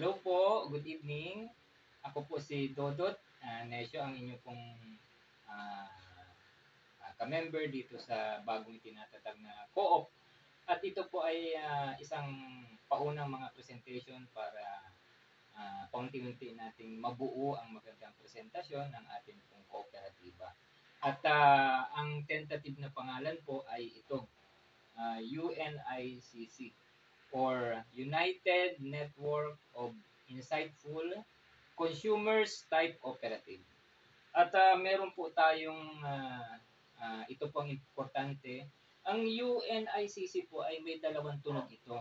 Hello po, good evening. Ako po si Dodot Nesio, ang inyo pong ah, ka-member dito sa bagong itinatatag na co-op. At ito po ay isang paunang mga presentation para paunti-unti nating mabuo ang magandang presentasyon ng ating pong kooperatiba. At ang tentative na pangalan po ay ito, UNICC or United Network of Insightful Consumers Type Cooperative. At meron po tayong ito pong importante. Ang UNICC po ay may dalawang tunog ito.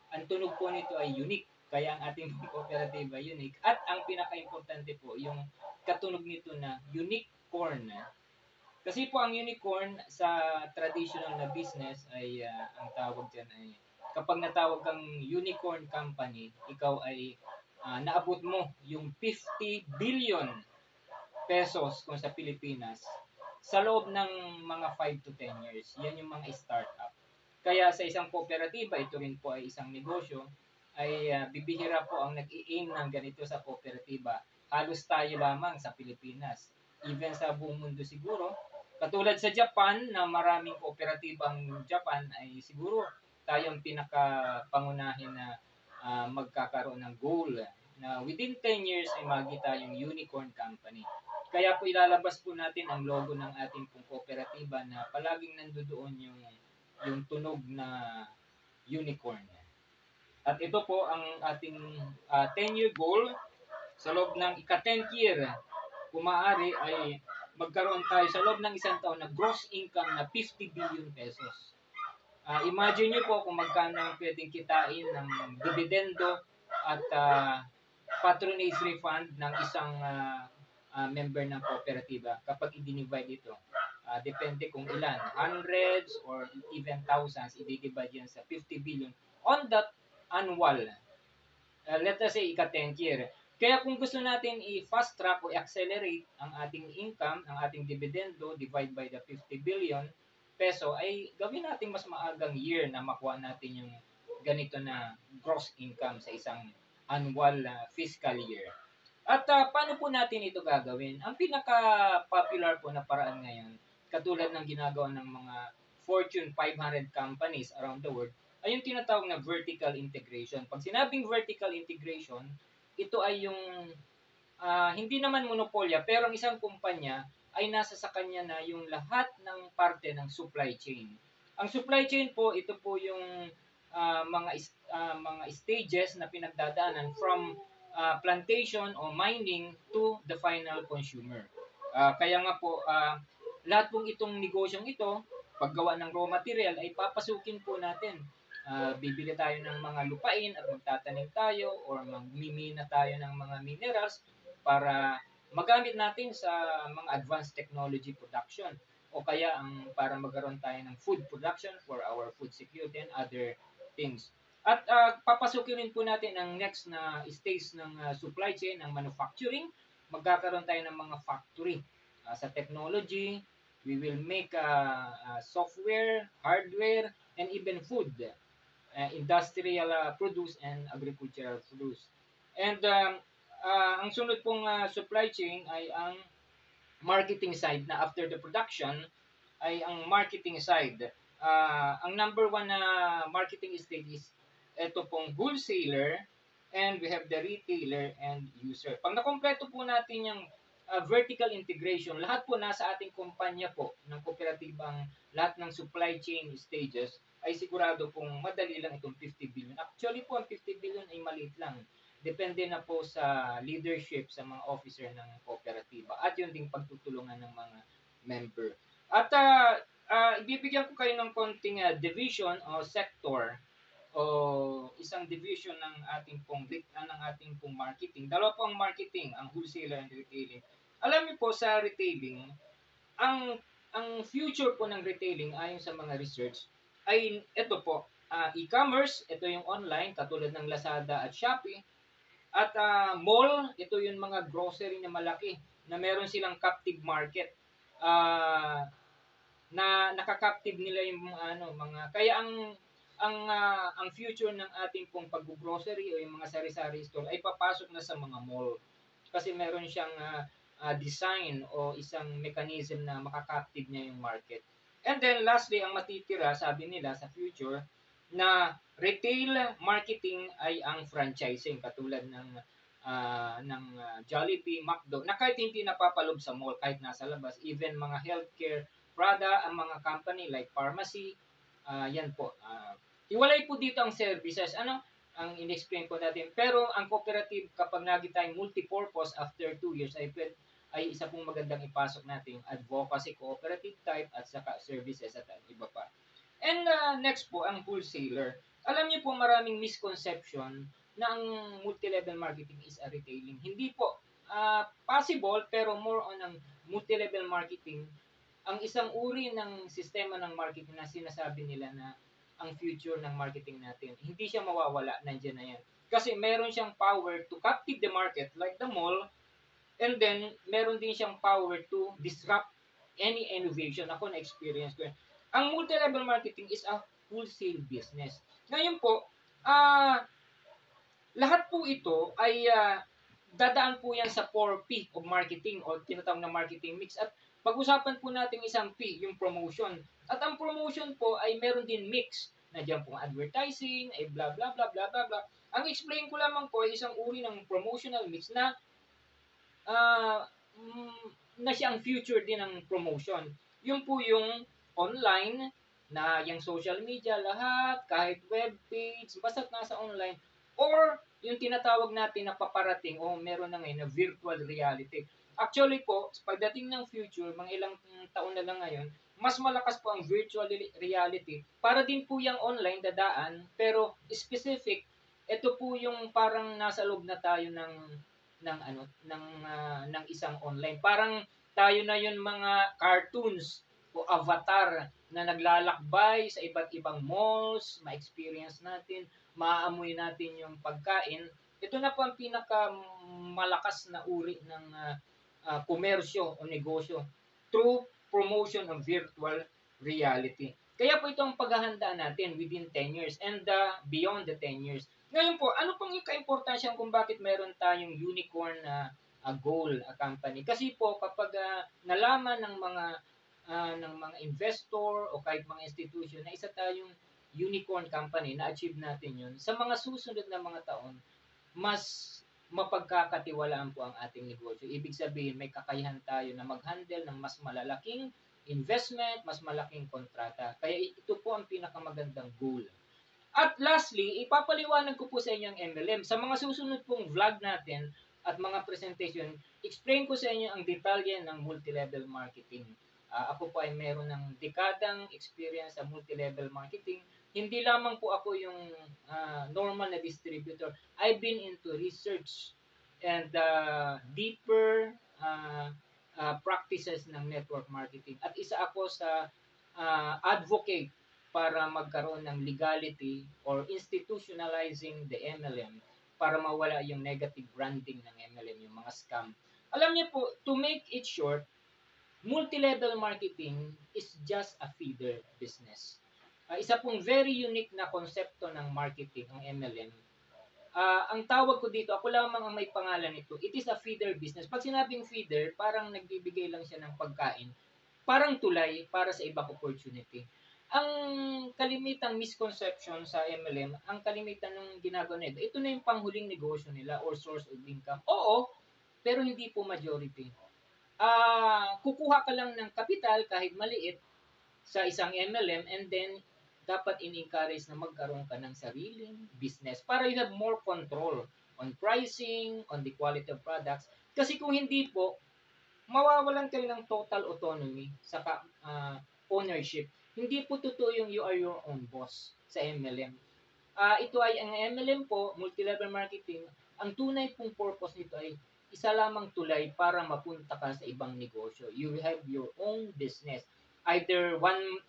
Ang tunog po nito ay unique, kaya ang ating cooperative ay unique. At ang pinaka-importante po, yung katunog nito na unicorn. Kasi po ang unicorn sa traditional na business ay ang tawag dyan ay kapag natawag kang unicorn company, ikaw ay naabot mo yung 50 billion pesos kung sa Pilipinas sa loob ng mga 5 to 10 years. Yan yung mga startup. Kaya sa isang kooperatiba, ito rin po ay isang negosyo, ay bibihira po ang nag-i-aim ng ganito sa kooperatiba. Halos tayo lamang sa Pilipinas. Even sa buong mundo siguro, katulad sa Japan na maraming kooperatiba ang Japan ay siguro tayo ang pinakapangunahin na magkakaroon ng goal na within 10 years ay magita yung unicorn company. Kaya po ilalabas po natin ang logo ng ating pong kooperatiba na palaging nandoon yung tunog na unicorn. At ito po ang ating 10-year goal. Sa loob ng ika-10th year, kung maaari ay magkaroon tayo sa loob ng isang taon na gross income na 50 billion pesos. Imagine nyo po kung magkano ang pwedeng kitain ng dividendo at patronage refund ng isang member ng kooperatiba kapag i-divide ito. Depende kung ilan, hundreds or even thousands, i-divide yan sa 50 billion on that annual. Let us say, ika-10th year. Kaya kung gusto natin i-fast track o i-accelerate ang ating income, ang ating dividendo, divide by the 50 billion peso, ay gawin natin mas maagang year na makuha natin yung ganito na gross income sa isang annual fiscal year. At paano po natin ito gagawin? Ang pinaka-popular po na paraan ngayon, katulad ng ginagawa ng mga Fortune 500 companies around the world, ay yung tinatawag na vertical integration. Pag sinabing vertical integration, ito ay yung hindi naman monopolya, pero ang isang kumpanya ay nasa sa kanya na yung lahat ng parte ng supply chain. Ang supply chain po, ito po yung mga stages na pinagdadaanan from plantation o mining to the final consumer. Kaya nga po, lahat pong itong negosyong ito, paggawa ng raw material, ay papasukin po natin. Bibili tayo ng mga lupain at magtatanim tayo or magmimina tayo ng mga minerals para magamit natin sa mga advanced technology production o kaya para magkaroon tayo ng food production for our food security and other things. At papasukin rin po natin ang next na stage ng supply chain, ng manufacturing. Magkakaroon tayo ng mga factory sa technology. We will make software, hardware, and even food, industrial produce and agricultural produce. And ang sunod pong supply chain ay ang marketing side na after the production ay ang marketing side. Ang number one na marketing stage is ito pong wholesaler and we have the retailer and user. Pag nakompleto po natin yung vertical integration, lahat po nasa ating kumpanya po ng kooperatibang lahat ng supply chain stages ay sigurado pong madali lang itong 50 billion. Actually po, ang 50 billion ay maliit lang. Depende na po sa leadership sa mga officer ng kooperatiba at yun ding pagtutulungan ng mga member. At ibibigyan ko kayo ng konting division o sector o isang division ng ating pong marketing. Dalawa po ang marketing, ang wholesaler and retailing. Alam niyo po sa retailing, ang future po ng retailing ayon sa mga research ay ito po, e-commerce, ito yung online katulad ng Lazada at Shopee. At mall, ito yung mga grocery na malaki na meron silang captive market. Na nakaka-captive nila yung mga kaya ang ang future ng ating pong pag-grocery o yung mga sari-sari store ay papasok na sa mga mall. Kasi meron siyang design o isang mechanism na makakaptive niya yung market. And then lastly, ang matitira, sabi nila sa future, na retail marketing ay ang franchising katulad ng Jollibee, McDo, na kahit hindi napapalob sa mall, kahit nasa labas, even mga healthcare ang mga company like pharmacy, yan po. Hiwalay po dito ang services. Ano? Ang in-explain ko natin. Pero ang cooperative, kapag lagi tayong multi-purpose after 2 years, ay isa pong magandang ipasok natin yung advocacy cooperative type at saka services at iba pa. And next po, ang wholesaler. Alam niyo po maraming misconception na ang multi-level marketing is a retailing. Hindi po. Possible, pero more on ang multi-level marketing ang isang uri ng sistema ng marketing na sinasabi nila na ang future ng marketing natin. Hindi siya mawawala, nandiyan na yan. Kasi meron siyang power to captive the market like the mall, and then meron din siyang power to disrupt any innovation. Ako na-experience ko yan. Ang multi-level marketing is a wholesale business. Ngayon po, lahat po ito ay dadaan po yan sa 4P of marketing o tinatawag na marketing mix. At pag-usapan po natin isang P, yung promotion. At ang promotion po ay meron din mix. Nandiyan pong advertising, ay blah blah blah blah blah blah. Ang explain ko lamang po ay isang uri ng promotional mix na uh, na siya ang future din ng promotion. Yung po yung online na yung social media, lahat, kahit web page, basta nasa online, or yung tinatawag natin na paparating o meron na ngayon na virtual reality. Actually po, pagdating ng future, mga ilang taon na lang ngayon, mas malakas po ang virtual reality para din po yung online dadaan, pero specific, ito po yung parang nasa loob na tayo ng isang online. Parang tayo na yun mga cartoons o avatar na naglalakbay sa iba't ibang malls, ma-experience natin, maaamoy natin yung pagkain. Ito na po ang pinaka malakas na uri ng komersyo o negosyo through promotion of virtual reality. Kaya po ito ang paghahanda natin within 10 years and beyond the 10 years. Ngayon po, ano pang ika-importansya kung bakit meron tayong unicorn na goal a company? Kasi po kapag nalaman ng mga investor o kahit mga institution na isa tayong unicorn company na achieve natin yun, sa mga susunod na mga taon, mas mapagkakatiwalaan po ang ating negosyo. Ibig sabihin, may kakayahan tayo na mag-handle ng mas malalaking investment, mas malaking kontrata. Kaya ito po ang pinakamagandang goal. At lastly, ipapaliwanag ko po sa inyo ang MLM. Sa mga susunod pong vlog natin at mga presentation, explain ko sa inyo ang detalye ng multi-level marketing. Ako po ay meron ng dekadang experience sa multi-level marketing. Hindi lamang po ako yung normal na distributor. I've been into research and deeper practices ng network marketing. At isa ako sa advocate para magkaroon ng legality or institutionalizing the MLM para mawala yung negative branding ng MLM, yung mga scam. Alam niyo po, to make it short, multi-level marketing is just a feeder business. Isa pong very unique na konsepto ng marketing, ang MLM. Ang tawag ko dito, ako lamang ang may pangalan nito, it is a feeder business. Pag sinabing feeder, parang nagbibigay lang siya ng pagkain, parang tulay para sa ibang opportunity. Ang kalimitang misconception sa MLM, ang kalimitan ng ginagawa nila, ito na yung panghuling negosyo nila or source of income. Oo, pero hindi po majority. Kukuha ka lang ng kapital kahit maliit sa isang MLM and then dapat in-encourage na magkaroon ka ng sariling business para you have more control on pricing, on the quality of products. Kasi kung hindi po, mawawalan kayo ng total autonomy sa ownership. Hindi po totoo yung you are your own boss sa MLM. Ito ay ang MLM po, multi-level marketing, ang tunay pong purpose nito ay isa lamang tulay para mapunta ka sa ibang negosyo. You have your own business. Either one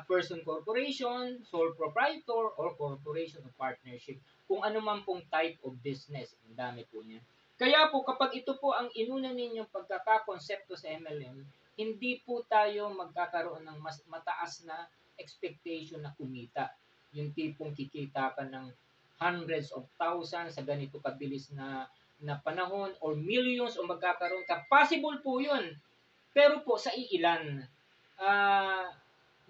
person corporation, sole proprietor, or corporation or partnership. Kung ano man pong type of business, ang dami po niya. Kaya po kapag ito po ang inuna ninyong pagkakakonsepto sa MLM, hindi po tayo magkakaroon ng mas mataas na expectation na kumita. Yung tipong kikita ka ng hundreds of thousands sa ganito kabilis na panahon or millions o magkakaroon ka. Possible po yun. Pero po sa iilan. Ah,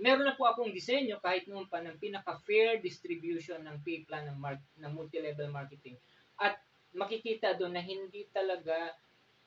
meron na po akong disenyo kahit noon pa ng pinaka-fair distribution ng pay plan ng multi-level marketing. At makikita doon na hindi talaga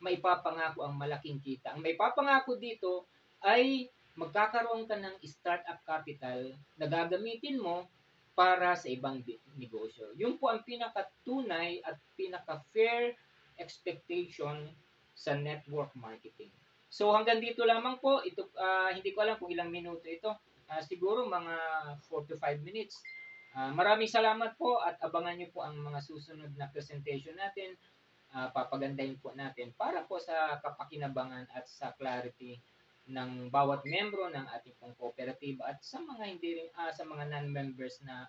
maipapangako ang malaking kita. Ang maipapangako dito ay magkakaroon ka ng startup capital na gagamitin mo para sa ibang negosyo. Yun po ang pinakatunay at pinaka-fair expectation sa network marketing. So hanggang dito lamang po, ito hindi ko alam kung ilang minuto ito. Siguro mga 4 to 5 minutes. Maraming salamat po at abangan niyo po ang mga susunod na presentation natin. Papagandahin po natin para po sa kapakinabangan at sa clarity ng bawat membro ng ating pong cooperative at sa mga hindi rin sa mga non-members na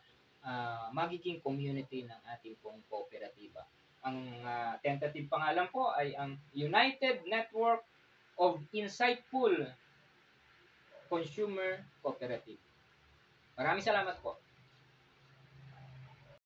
magiging community ng ating pong kooperatiba. Ang tentative pangalan po ay ang United Network of Insightful Consumer Cooperative. Maraming salamat po.